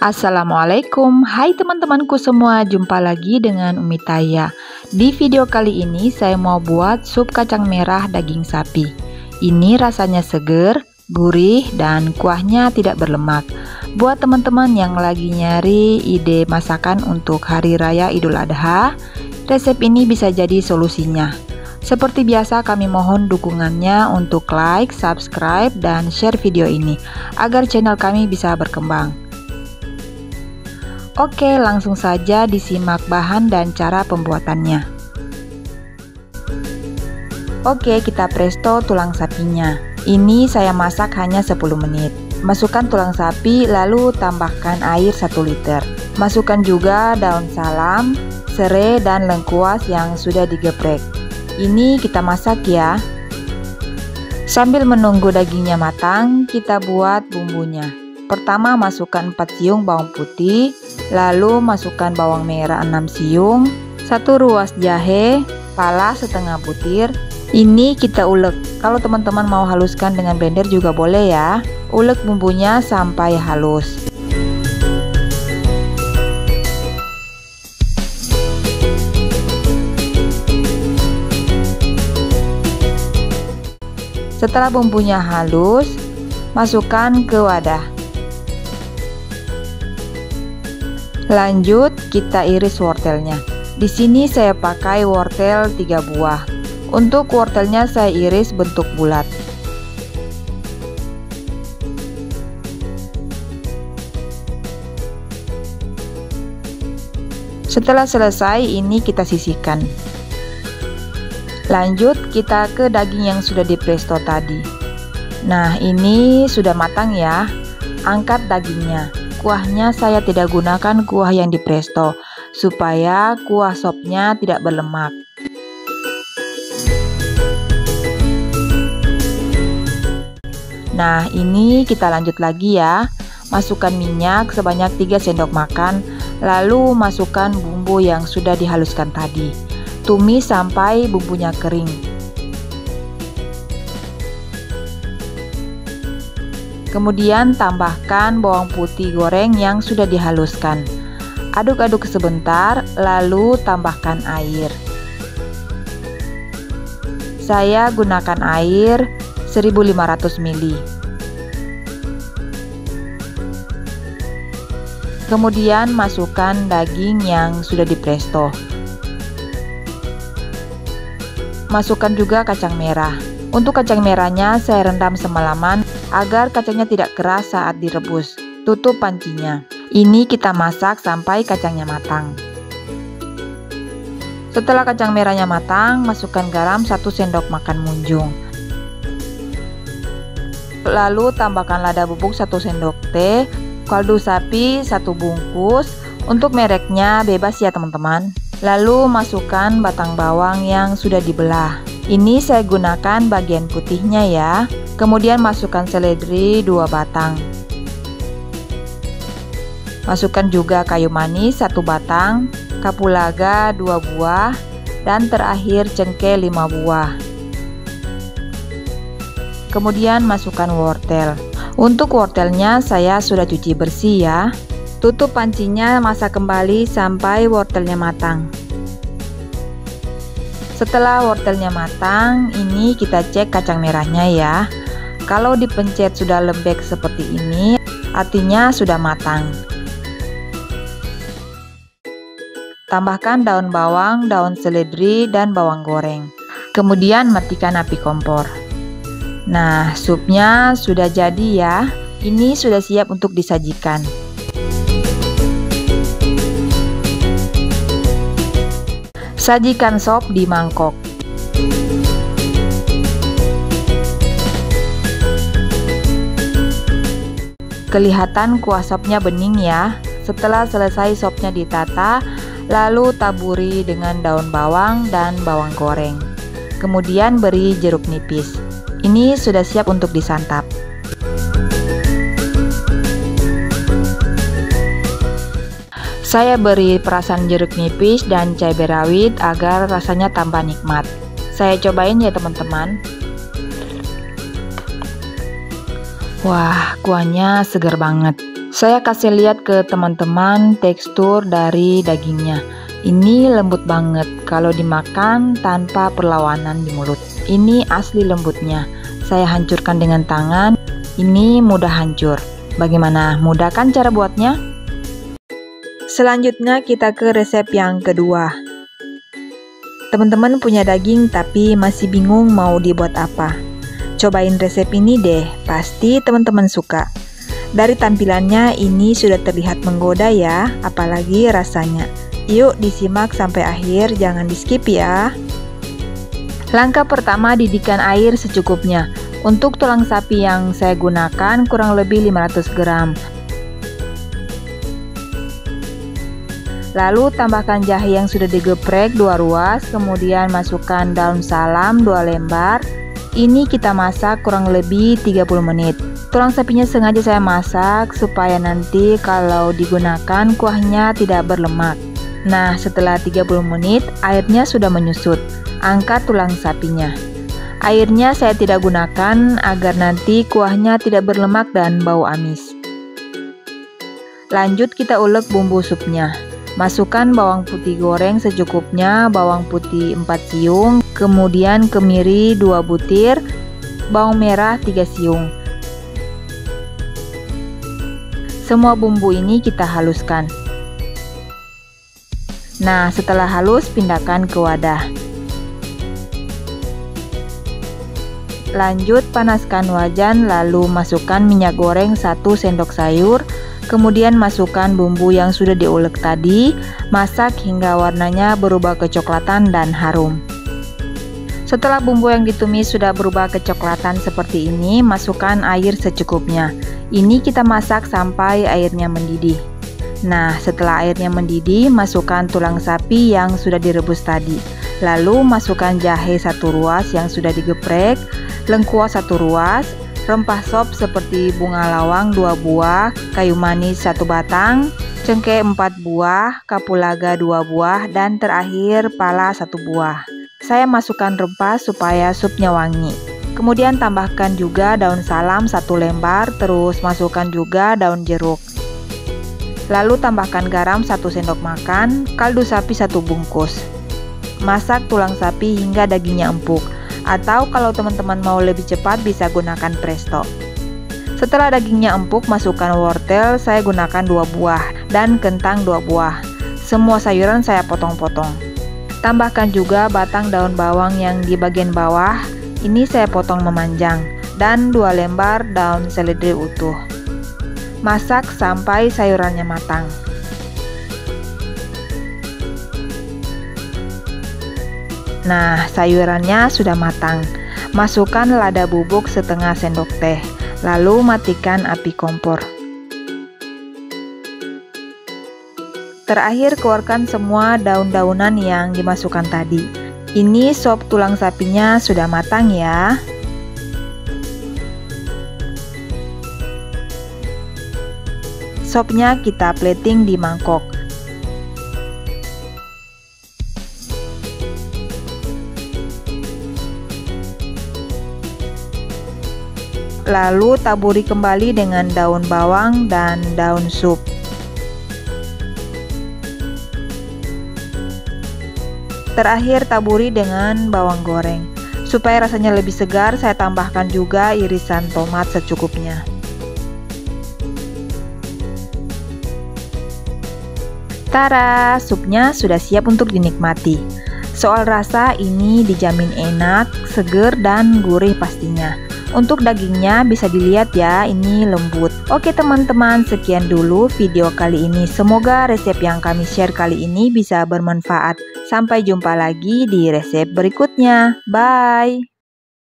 Assalamualaikum, hai teman-temanku semua, jumpa lagi dengan Umi Taya. Di video kali ini saya mau buat sup kacang merah daging sapi. Ini rasanya seger, gurih, dan kuahnya tidak berlemak. Buat teman-teman yang lagi nyari ide masakan untuk Hari Raya Idul Adha, resep ini bisa jadi solusinya. Seperti biasa kami mohon dukungannya untuk like, subscribe, dan share video ini agar channel kami bisa berkembang. Oke, langsung saja disimak bahan dan cara pembuatannya. Oke, kita presto tulang sapinya. Ini saya masak hanya 10 menit. Masukkan tulang sapi, lalu tambahkan air 1 liter. Masukkan juga daun salam, serai, dan lengkuas yang sudah digeprek. Ini kita masak ya. Sambil menunggu dagingnya matang, kita buat bumbunya. Pertama masukkan 4 siung bawang putih, lalu masukkan bawang merah 6 siung, 1 ruas jahe, pala setengah butir. Ini kita ulek. Kalau teman-teman mau haluskan dengan blender juga boleh ya. Ulek bumbunya sampai halus. Setelah bumbunya halus, masukkan ke wadah. Lanjut, kita iris wortelnya. Di sini saya pakai wortel 3 buah. Untuk wortelnya saya iris bentuk bulat. Setelah selesai, ini kita sisihkan. Lanjut, kita ke daging yang sudah dipresto tadi. Nah, ini sudah matang ya. Angkat dagingnya. Kuahnya saya tidak gunakan kuah yang dipresto supaya kuah sopnya tidak berlemak. Nah, ini kita lanjut lagi ya. Masukkan minyak sebanyak 3 sendok makan, lalu masukkan bumbu yang sudah dihaluskan tadi. Tumis sampai bumbunya kering. Kemudian tambahkan bawang putih goreng yang sudah dihaluskan. Aduk-aduk sebentar, lalu tambahkan air. Saya gunakan air 1500 ml. Kemudian masukkan daging yang sudah dipresto. Masukkan juga kacang merah. Untuk kacang merahnya saya rendam semalaman agar kacangnya tidak keras saat direbus. Tutup pancinya. Ini kita masak sampai kacangnya matang. Setelah kacang merahnya matang, masukkan garam 1 sendok makan munjung. Lalu tambahkan lada bubuk 1 sendok teh, kaldu sapi 1 bungkus. Untuk mereknya bebas ya teman-teman. Lalu masukkan batang bawang yang sudah dibelah. Ini saya gunakan bagian putihnya ya. Kemudian masukkan seledri 2 batang. Masukkan juga kayu manis 1 batang, kapulaga 2 buah, dan terakhir cengkeh 5 buah. Kemudian masukkan wortel. Untuk wortelnya saya sudah cuci bersih ya. Tutup pancinya, masak kembali sampai wortelnya matang. Setelah wortelnya matang, ini kita cek kacang merahnya ya. Kalau dipencet sudah lembek seperti ini, artinya sudah matang. Tambahkan daun bawang, daun seledri, dan bawang goreng. Kemudian matikan api kompor. Nah, supnya sudah jadi ya. Ini sudah siap untuk disajikan. Sajikan sop di mangkok. Kelihatan kuah sopnya bening ya. Setelah selesai sopnya ditata, lalu taburi dengan daun bawang dan bawang goreng. Kemudian beri jeruk nipis. Ini sudah siap untuk disantap. Saya beri perasan jeruk nipis dan cabai rawit agar rasanya tambah nikmat. Saya cobain ya teman-teman. Wah, kuahnya segar banget. Saya kasih lihat ke teman-teman tekstur dari dagingnya. Ini lembut banget kalau dimakan tanpa perlawanan di mulut. Ini asli lembutnya. Saya hancurkan dengan tangan. Ini mudah hancur. Bagaimana? Mudah kan cara buatnya? Selanjutnya kita ke resep yang kedua. Teman-teman punya daging tapi masih bingung mau dibuat apa? Cobain resep ini deh, pasti teman-teman suka. Dari tampilannya ini sudah terlihat menggoda ya, apalagi rasanya. Yuk disimak sampai akhir, jangan di skip ya. Langkah pertama, didihkan air secukupnya. Untuk tulang sapi yang saya gunakan kurang lebih 500 gram. Lalu tambahkan jahe yang sudah digeprek 2 ruas, kemudian masukkan daun salam 2 lembar. Ini kita masak kurang lebih 30 menit. Tulang sapinya sengaja saya masak supaya nanti kalau digunakan kuahnya tidak berlemak. Nah, setelah 30 menit airnya sudah menyusut. Angkat tulang sapinya. Airnya saya tidak gunakan agar nanti kuahnya tidak berlemak dan bau amis. Lanjut kita ulek bumbu supnya. Masukkan bawang putih goreng secukupnya, bawang putih 4 siung, kemudian kemiri 2 butir, bawang merah 3 siung. Semua bumbu ini kita haluskan. Nah, setelah halus pindahkan ke wadah. Lanjut panaskan wajan, lalu masukkan minyak goreng 1 sendok sayur, kemudian masukkan bumbu yang sudah diulek tadi, masak hingga warnanya berubah kecoklatan dan harum. Setelah bumbu yang ditumis sudah berubah kecoklatan seperti ini, masukkan air secukupnya. Ini kita masak sampai airnya mendidih. Nah, setelah airnya mendidih, masukkan tulang sapi yang sudah direbus tadi. Lalu masukkan jahe 1 ruas yang sudah digeprek, lengkuas 1 ruas, rempah sop seperti bunga lawang 2 buah, kayu manis 1 batang, cengkeh 4 buah, kapulaga 2 buah, dan terakhir pala 1 buah. Saya masukkan rempah supaya supnya wangi. Kemudian tambahkan juga daun salam 1 lembar, terus masukkan juga daun jeruk. Lalu tambahkan garam 1 sendok makan, kaldu sapi 1 bungkus. Masak tulang sapi hingga dagingnya empuk. Atau kalau teman-teman mau lebih cepat bisa gunakan presto. Setelah dagingnya empuk, masukkan wortel, saya gunakan 2 buah, dan kentang 2 buah. Semua sayuran saya potong-potong. Tambahkan juga batang daun bawang yang di bagian bawah, ini saya potong memanjang, dan 2 lembar daun seledri utuh. Masak sampai sayurannya matang. Nah, sayurannya sudah matang. Masukkan lada bubuk setengah sendok teh, lalu matikan api kompor. Terakhir keluarkan semua daun-daunan yang dimasukkan tadi. Ini sop tulang sapinya sudah matang ya. Sopnya kita plating di mangkok. Lalu taburi kembali dengan daun bawang dan daun sup. Terakhir taburi dengan bawang goreng. Supaya rasanya lebih segar, saya tambahkan juga irisan tomat secukupnya. Tara, supnya sudah siap untuk dinikmati. Soal rasa ini dijamin enak, seger, dan gurih pastinya. Untuk dagingnya bisa dilihat ya, ini lembut. Oke teman-teman, sekian dulu video kali ini. Semoga resep yang kami share kali ini bisa bermanfaat. Sampai jumpa lagi di resep berikutnya. Bye!